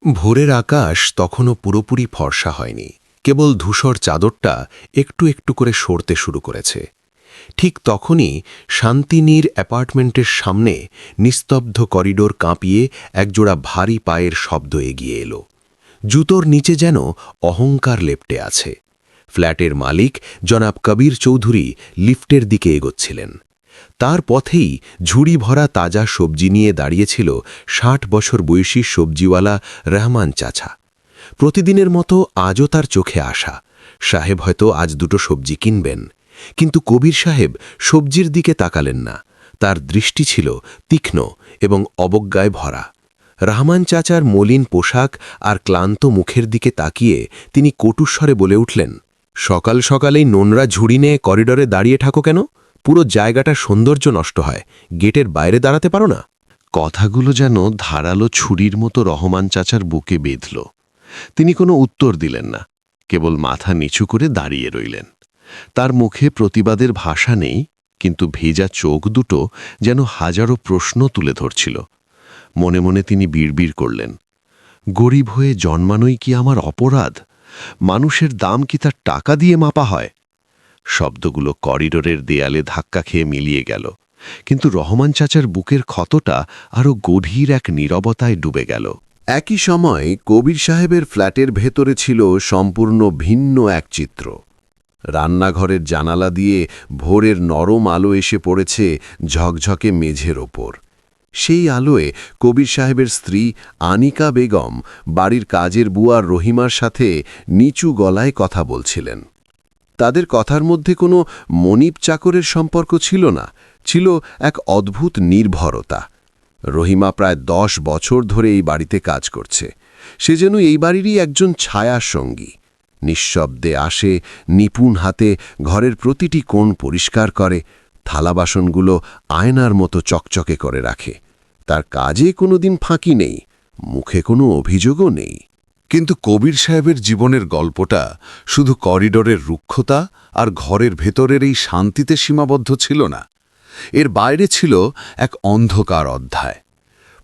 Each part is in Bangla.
ভোরের আকাশ তখনও পুরোপুরি ফর্সা হয়নি, কেবল ধূসর চাদরটা একটু একটু করে সরতে শুরু করেছে। ঠিক তখনই শান্তিনীর অ্যাপার্টমেন্টের সামনে নিস্তব্ধ করিডোর কাঁপিয়ে একজোড়া ভারী পায়ের শব্দ এগিয়ে এলো। জুতোর নিচে যেন অহংকার লেপ্টে আছে। ফ্ল্যাটের মালিক জনাব কবির চৌধুরী লিফটের দিকে এগোচ্ছিলেন। তার পথেই ঝুড়ি ভরা তাজা সবজি নিয়ে দাঁড়িয়েছিল ৬০ বছর বয়সী সবজিওয়ালা রহমান চাচা। প্রতিদিনের মতো আজও তার চোখে আসা, সাহেব হয়তো আজ দুটো সবজি কিনবেন। কিন্তু কবির সাহেব সবজির দিকে তাকালেন না। তার দৃষ্টি ছিল তীক্ষ্ণ এবং অবজ্ঞায় ভরা। রহমান চাচার মলিন পোশাক আর ক্লান্ত মুখের দিকে তাকিয়ে তিনি কটুস্বরে বলে উঠলেন, সকাল সকালেই নোংরা ঝুড়ি নিয়ে করিডরে দাঁড়িয়ে থাকো কেন? পুরো জায়গাটার সৌন্দর্য নষ্ট হয়। গেটের বাইরে দাঁড়াতে পারো না? কথাগুলো যেন ধারালো ছুরির মতো রহমান চাচার বুকে বেঁধল। তিনি কোনো উত্তর দিলেন না, কেবল মাথা নিচু করে দাঁড়িয়ে রইলেন। তার মুখে প্রতিবাদের ভাষা নেই, কিন্তু ভেজা চোখ দুটো যেন হাজারো প্রশ্ন তুলে ধরছিল। মনে মনে তিনি বিড়বিড় করলেন, গরিব হয়ে জন্মানোই কি আমার অপরাধ? মানুষের দাম কি তার টাকা দিয়ে মাপা হয়? শব্দগুলো করিডোরের দেয়ালে ধাক্কা খেয়ে মিলিয়ে গেল, কিন্তু রহমান চাচার বুকের ক্ষতটা আরও গভীর এক নীরবতায় ডুবে গেল। একই সময় কবির সাহেবের ফ্ল্যাটের ভেতরে ছিল সম্পূর্ণ ভিন্ন এক চিত্র। রান্নাঘরের জানালা দিয়ে ভোরের নরম আলো এসে পড়েছে ঝকঝকে মেঝের ওপর। সেই আলোয় কবির সাহেবের স্ত্রী আনিকা বেগম বাড়ির কাজের বুয়ার রহিমার সাথে নিচু গলায় কথা বলছিলেন। তাদের কথার মধ্যে কোনো মনিব চাকরের সম্পর্ক ছিল না, ছিল এক অদ্ভুত নির্ভরতা। রহিমা প্রায় ১০ বছর ধরে এই বাড়িতে কাজ করছে। সে যেন এই বাড়িরই একজন ছায়ার সঙ্গী। নিঃশব্দে আসে, নিপুণ হাতে ঘরের প্রতিটি কোণ পরিষ্কার করে, থালা বাসনগুলো আয়নার মতো চকচকে করে রাখে। তার কাজে কোনোদিন ফাঁকি নেই, মুখে কোনো অভিযোগও নেই। কিন্তু কবির সাহেবের জীবনের গল্পটা শুধু করিডোরের রুক্ষতা আর ঘরের ভেতরের এই শান্তিতে সীমাবদ্ধ ছিল না। এর বাইরে ছিল এক অন্ধকার অধ্যায়।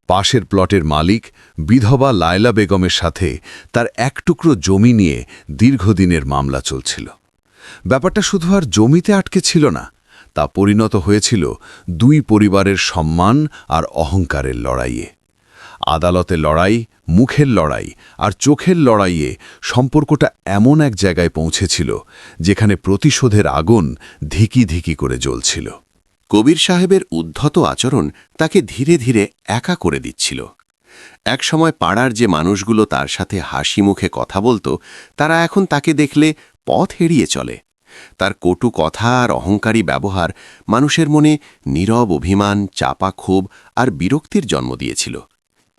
পাশের প্লটের মালিক বিধবা লায়লা বেগমের সাথে তার এক টুকরো জমি নিয়ে দীর্ঘদিনের মামলা চলছিল। ব্যাপারটা শুধু আর জমিতে আটকে ছিল না, তা পরিণত হয়েছিল দুই পরিবারের সম্মান আর অহংকারের লড়াইয়ে। আদালতে লড়াই, মুখের লড়াই আর চোখের লড়াইয়ে সম্পর্কটা এমন এক জায়গায় পৌঁছেছিল যেখানে প্রতিশোধের আগুন ধিকি ধিকি করে জ্বলছিল। কবির সাহেবের উদ্ধত আচরণ তাকে ধীরে ধীরে একা করে দিচ্ছিল। একসময় পাড়ার যে মানুষগুলো তার সাথে হাসি মুখে কথা বলতো, তারা এখন তাকে দেখলে পথ এড়িয়ে চলে। তার কটু কথা আর অহংকারী ব্যবহার মানুষের মনে নীরব অভিমান, চাপা ক্ষোভ আর বিরক্তির জন্ম দিয়েছিল।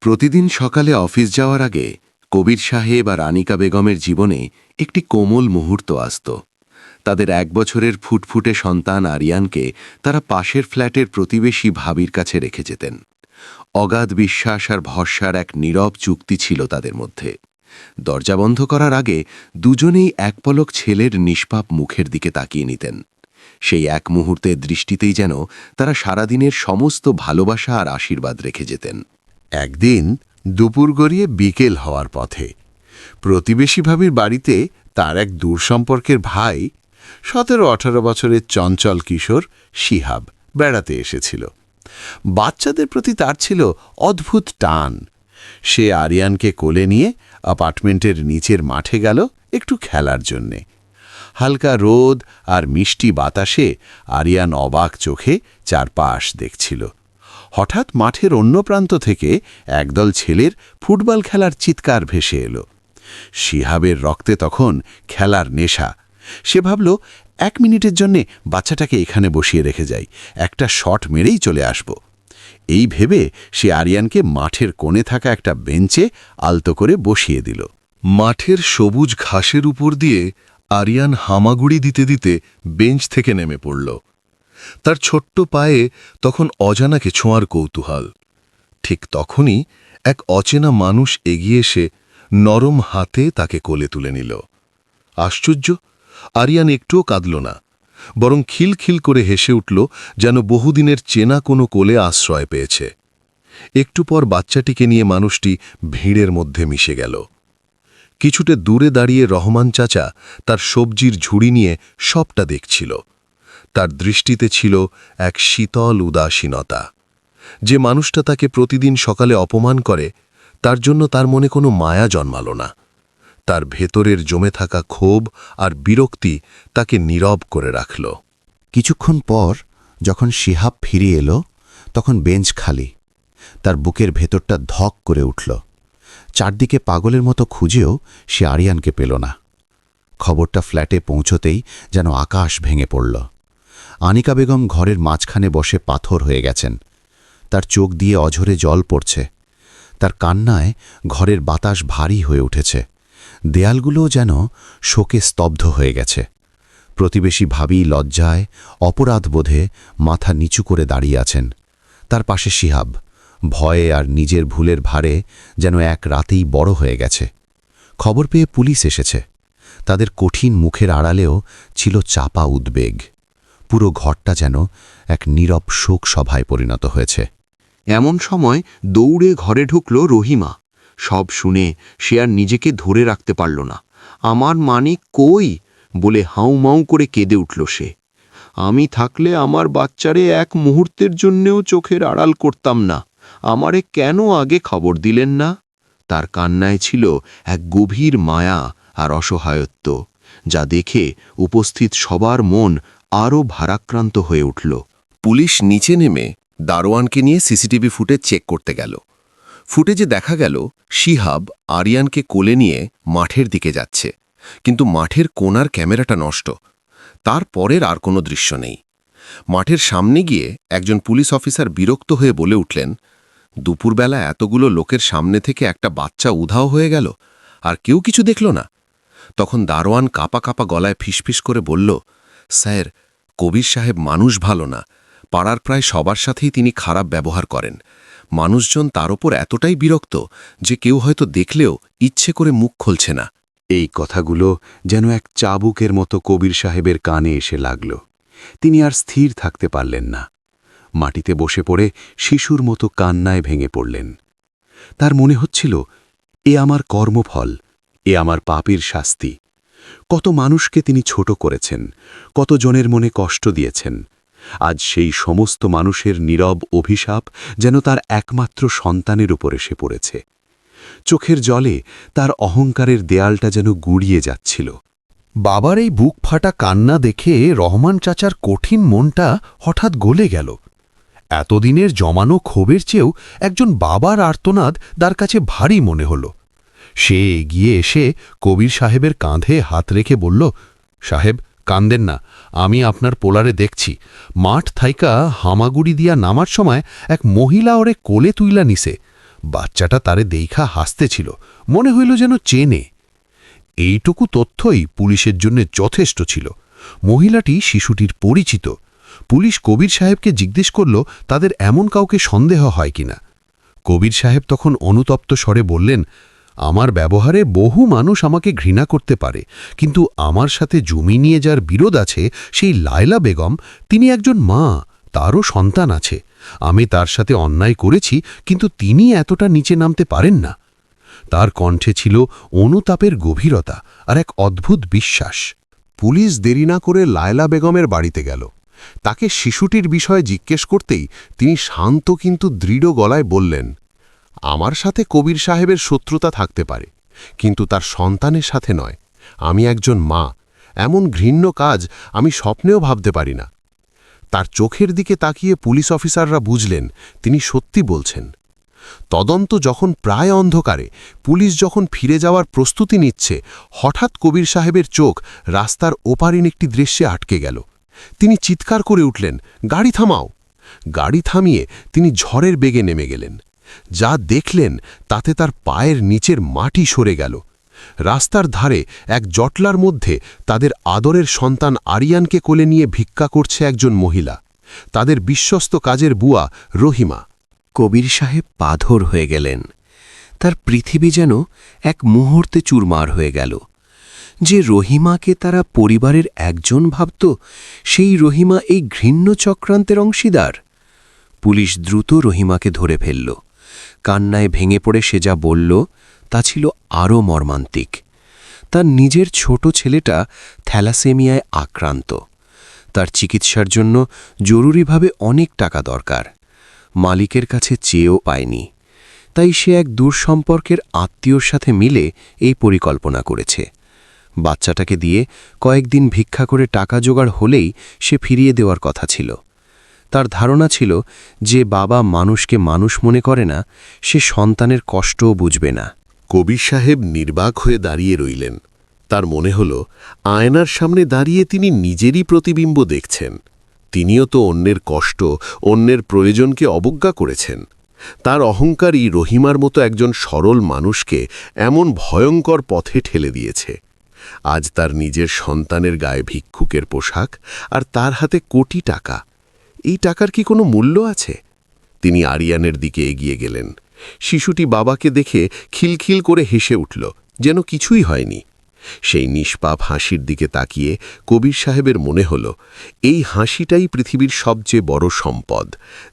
প্রতিদিন সকালে অফিস যাওয়ার আগে কবির সাহেব আর আনিকা বেগমের জীবনে একটি কোমল মুহূর্ত আসত। তাদের ১ বছরের ফুটফুটে সন্তান আরিয়ানকে তারা পাশের ফ্ল্যাটের প্রতিবেশী ভাবির কাছে রেখে যেতেন। অগাধ বিশ্বাস আর ভরসার এক নীরব চুক্তি ছিল তাদের মধ্যে। দরজা বন্ধ করার আগে দুজনেই এক পলক ছেলের নিষ্পাপ মুখের দিকে তাকিয়ে নিতেন। সেই এক মুহূর্তের দৃষ্টিতেই যেন তারা সারাদিনের সমস্ত ভালোবাসা আর আশীর্বাদ রেখে যেতেন। একদিন দুপুর গড়িয়ে বিকেল হওয়ার পথে প্রতিবেশী ভাবির বাড়িতে তার এক দূর সম্পর্কের ভাই ১৭-১৮ বছরের চঞ্চল কিশোর শিহাব বেড়াতে এসেছিল। বাচ্চাদের প্রতি তার ছিল অদ্ভুত টান। সে আরিয়ানকে কোলে নিয়ে অ্যাপার্টমেন্টের নিচের মাঠে গেল একটু খেলার জন্যে। হালকা রোদ আর মিষ্টি বাতাসে আরিয়ান অবাক চোখে চারপাশ দেখছিল। হঠাৎ মাঠের অন্য প্রান্ত থেকে একদল ছেলের ফুটবল খেলার চিৎকার ভেসে এলো। শিহাবের রক্তে তখন খেলার নেশা। সে ভাবল, ১ মিনিটের জন্যে বাচ্চাটাকে এখানে বসিয়ে রেখে যাই, একটা শট মেরেই চলে আসব। এই ভেবে সে আরিয়ানকে মাঠের কোণে থাকা একটা বেঞ্চে আলতো করে বসিয়ে দিল। মাঠের সবুজ ঘাসের উপর দিয়ে আরিয়ান হামাগুড়ি দিতে দিতে বেঞ্চ থেকে নেমে পড়ল। তার ছোট্ট পায়ে তখন অজানাকে ছোঁয়ার কৌতূহল। ঠিক তখনই এক অচেনা মানুষ এগিয়ে এসে নরম হাতে তাকে কোলে তুলে নিল। আশ্চর্য, আরিয়ান একটুও কাঁদল না, বরং খিলখিল করে হেসে উঠল, যেন বহুদিনের চেনা কোনো কোলে আশ্রয় পেয়েছে। একটু পর বাচ্চাটিকে নিয়ে মানুষটি ভিড়ের মধ্যে মিশে গেল। কিছুটা দূরে দাঁড়িয়ে রহমান চাচা তার সবজির ঝুড়ি নিয়ে সবটা দেখছিল। তার দৃষ্টিতে ছিল এক শীতল উদাসীনতা। যে মানুষটা তাকে প্রতিদিন সকালে অপমান করে, তার জন্য তার মনে কোনো মায়া জন্মাল না। তার ভেতরের জমে থাকা ক্ষোভ আর বিরক্তি তাকে নীরব করে রাখল। কিছুক্ষণ পর যখন শিহাব ফিরে এলো, তখন বেঞ্চ খালি। তার বুকের ভেতরটা ধক করে উঠল। চারদিকে পাগলের মতো খুঁজেও সে আরিয়ানকে পেল না। খবরটা ফ্ল্যাটে পৌঁছতেই যেন আকাশ ভেঙে পড়ল। আনিকা বেগম ঘরের মাঝখানে বসে পাথর হয়ে গেছেন। তার চোখ দিয়ে অঝরে জল পড়ছে। তার কান্নায় ঘরের বাতাস ভারী হয়ে উঠেছে। দেয়ালগুলোও যেন শোকে স্তব্ধ হয়ে গেছে। প্রতিবেশী ভাবি লজ্জায়, অপরাধবোধে মাথা নিচু করে দাঁড়িয়ে আছেন। তার পাশে শিহাব, ভয়ে আর নিজের ভুলের ভারে যেন এক রাতেই বড় হয়ে গেছে। খবর পেয়ে পুলিশ এসেছে। তাদের কঠিন মুখের আড়ালেও ছিল চাপা উদ্বেগ। পুরো ঘরটা যেন এক নীরব শোক সভায় পরিণত হয়েছে। এমন সময় দৌড়ে ঘরে ঢুকল রহিমা। সব শুনে সে আর নিজেকে ধরে রাখতে পারল না। আমার মানিক কই বলে হাউমাউ করে কেঁদে উঠল সে। আমি থাকলে আমার বাচ্চারে এক মুহূর্তের জন্যেও চোখের আড়াল করতাম না। আমারে কেন আগে খবর দিলেন না? তার কান্নায় ছিল এক গভীর মায়া আর অসহায়ত্ব, যা দেখে উপস্থিত সবার মন আরও ভারাক্রান্ত হয়ে উঠল। পুলিশ নিচে নেমে দারোয়ানকে নিয়ে সিসিটিভি ফুটেজ চেক করতে গেল। ফুটেজে দেখা গেল শিহাব আরিয়ানকে কোলে নিয়ে মাঠের দিকে যাচ্ছে, কিন্তু মাঠের কোণার ক্যামেরাটা নষ্ট। তারপরের আর কোনো দৃশ্য নেই। মাঠের সামনে গিয়ে একজন পুলিশ অফিসার বিরক্ত হয়ে বলে উঠলেন, দুপুরবেলা এতগুলো লোকের সামনে থেকে একটা বাচ্চা উধাও হয়ে গেল, আর কেউ কিছু দেখল না। তখন দারোয়ান কাঁপা কাঁপা গলায় ফিসফিস করে বলল, স্যার, কবির সাহেব মানুষ ভালো না। পাড়ার প্রায় সবার সাথেই তিনি খারাপ ব্যবহার করেন। মানুষজন তার ওপর এতটাই বিরক্ত যে কেউ হয়তো দেখলেও ইচ্ছে করে মুখ খুলছে না। এই কথাগুলো যেন এক চাবুকের মতো কবির সাহেবের কানে এসে লাগল। তিনি আর স্থির থাকতে পারলেন না। মাটিতে বসে পড়ে শিশুর মতো কান্নায় ভেঙে পড়লেন। তার মনে হচ্ছিল, এ আমার কর্মফল, এ আমার পাপের শাস্তি। কত মানুষকে তিনি ছোট করেছেন, কতজনের মনে কষ্ট দিয়েছেন। আজ সেই সমস্ত মানুষের নীরব অভিশাপ যেন তার একমাত্র সন্তানের উপর এসে পড়েছে। চোখের জলে তার অহংকারের দেয়ালটা যেন গুড়িয়ে যাচ্ছিল। বাবার এই বুক ফাটা কান্না দেখে রহমান চাচার কঠিন মনটা হঠাৎ গলে গেল। এতদিনের জমানো ক্ষোভের চেয়েও একজন বাবার আর্তনাদ তার কাছে ভারী মনে হল। সে এগিয়ে এসে কবির সাহেবের কাঁধে হাত রেখে বলল, সাহেব, কান্দেন না, আমি আপনার পোলারে দেখছি। মাঠ থাইকা হামাগুড়ি দিয়া নামার সময় এক মহিলা ওরে কোলে তুইলা নিছে। বাচ্চাটা তারে দেইখা হাসতেছিল, মনে হইল যেন চেনে। এইটুকু তথ্যই পুলিশের জন্য যথেষ্ট ছিল। মহিলাটি শিশুটির পরিচিত। পুলিশ কবির সাহেবকে জিজ্ঞেস করল তাদের এমন কাউকে সন্দেহ হয় কিনা। কবির সাহেব তখন অনুতপ্ত স্বরে বললেন, আমার ব্যবহারে বহু মানুষ আমাকে ঘৃণা করতে পারে, কিন্তু আমার সাথে জমি নিয়ে যার বিরোধ আছে সেই লায়লা বেগম, তিনি একজন মা, তারও সন্তান আছে। আমি তার সাথে অন্যায় করেছি, কিন্তু তিনি এতটা নিচে নামতে পারেন না। তার কণ্ঠে ছিল অনুতাপের গভীরতা আর এক অদ্ভুত বিশ্বাস। পুলিশ দেরি না করে লায়লা বেগমের বাড়িতে গেল। তাকে শিশুটির বিষয়ে জিজ্ঞেস করতেই তিনি শান্ত কিন্তু দৃঢ় গলায় বললেন, আমার সাথে কবির সাহেবের শত্রুতা থাকতে পারে, কিন্তু তার সন্তানের সাথে নয়। আমি একজন মা, এমন ঘৃণ্য কাজ আমি স্বপ্নেও ভাবতে পারি না। তার চোখের দিকে তাকিয়ে পুলিশ অফিসাররা বুঝলেন তিনি সত্যি বলছেন। তদন্ত যখন প্রায় অন্ধকারে, পুলিশ যখন ফিরে যাওয়ার প্রস্তুতি নিচ্ছে, হঠাৎ কবির সাহেবের চোখ রাস্তার ওপারিন একটি দৃশ্যে আটকে গেল। তিনি চিৎকার করে উঠলেন, গাড়ি থামাও! গাড়ি থামিয়ে তিনি ঝড়ের বেগে নেমে গেলেন। যা দেখলেন তাতে তার পায়ের নিচের মাটি সরে গেল। রাস্তার ধারে এক জটলার মধ্যে তাদের আদরের সন্তান আরিয়ানকে কোলে নিয়ে ভিক্ষা করছে একজন মহিলা, তাদের বিশ্বস্ত কাজের বুয়া রহিমা। কবির সাহেব পাথর হয়ে গেলেন। তার পৃথিবী যেন এক মুহূর্তে চুরমার হয়ে গেল। যে রহিমাকে তারা পরিবারের একজন ভাবত, সেই রহিমা এই ঘৃণ্য চক্রান্তের অংশীদার। পুলিশ দ্রুত রহিমাকে ধরে ফেলল। কান্নায় ভেঙে পড়ে সে যা বলল তা ছিল আরও মর্মান্তিক। তার নিজের ছোট ছেলেটা থ্যালাসেমিয়ায় আক্রান্ত। তার চিকিৎসার জন্য জরুরিভাবে অনেক টাকা দরকার। মালিকের কাছে চেয়েও পায়নি। তাই সে এক দূর সম্পর্কের আত্মীয়র সাথে মিলে এই পরিকল্পনা করেছে। বাচ্চাটাকে দিয়ে কয়েকদিন ভিক্ষা করে টাকা জোগাড় হলেই সে ফিরিয়ে দেওয়ার কথা ছিল। তার ধারণা ছিল যে বাবা মানুষকে মানুষ মনে করে না, সে সন্তানের কষ্টও বুঝবে না। কবির সাহেব নির্বাক হয়ে দাঁড়িয়ে রইলেন। তার মনে হল আয়নার সামনে দাঁড়িয়ে তিনি নিজেরই প্রতিবিম্ব দেখছেন। তিনিও তো অন্যের কষ্ট, অন্যের প্রয়োজনকে অবজ্ঞা করেছেন। তার অহংকারই রহিমার মতো একজন সরল মানুষকে এমন ভয়ঙ্কর পথে ঠেলে দিয়েছে। আজ তার নিজের সন্তানের গায়ে ভিক্ষুকের পোশাক, আর তার হাতে কোটি টাকা। এই টাকার কি কোনো মূল্য আছে? তিনি আরিয়ানের দিকে এগিয়ে গেলেন। শিশুটি বাবাকে দেখে খিলখিল করে হেসে উঠল, যেন কিছুই হয়নি। সেই নিষ্পাপ হাসির দিকে তাকিয়ে কবির সাহেবের মনে হল এই হাসিটাই পৃথিবীর সবচেয়ে বড় সম্পদ,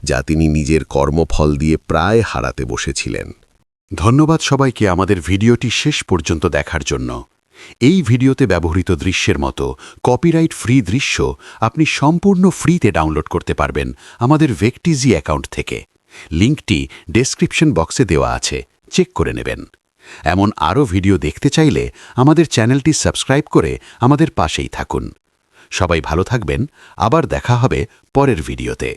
যা তিনি নিজের কর্মফল দিয়ে প্রায় হারাতে বসেছিলেন। ধন্যবাদ সবাইকে আমাদের ভিডিওটি শেষ পর্যন্ত দেখার জন্য। এই ভিডিওতে ব্যবহৃত দৃশ্যের মতো কপিরাইট ফ্রি দৃশ্য আপনি সম্পূর্ণ ফ্রিতে ডাউনলোড করতে পারবেন আমাদের ভেকটিজি অ্যাকাউন্ট থেকে। লিঙ্কটি ডেসক্রিপশন বক্সে দেওয়া আছে, চেক করে নেবেন। এমন আরও ভিডিও দেখতে চাইলে আমাদের চ্যানেলটি সাবস্ক্রাইব করে আমাদের পাশেই থাকুন। সবাই ভালো থাকবেন, আবার দেখা হবে পরের ভিডিওতে।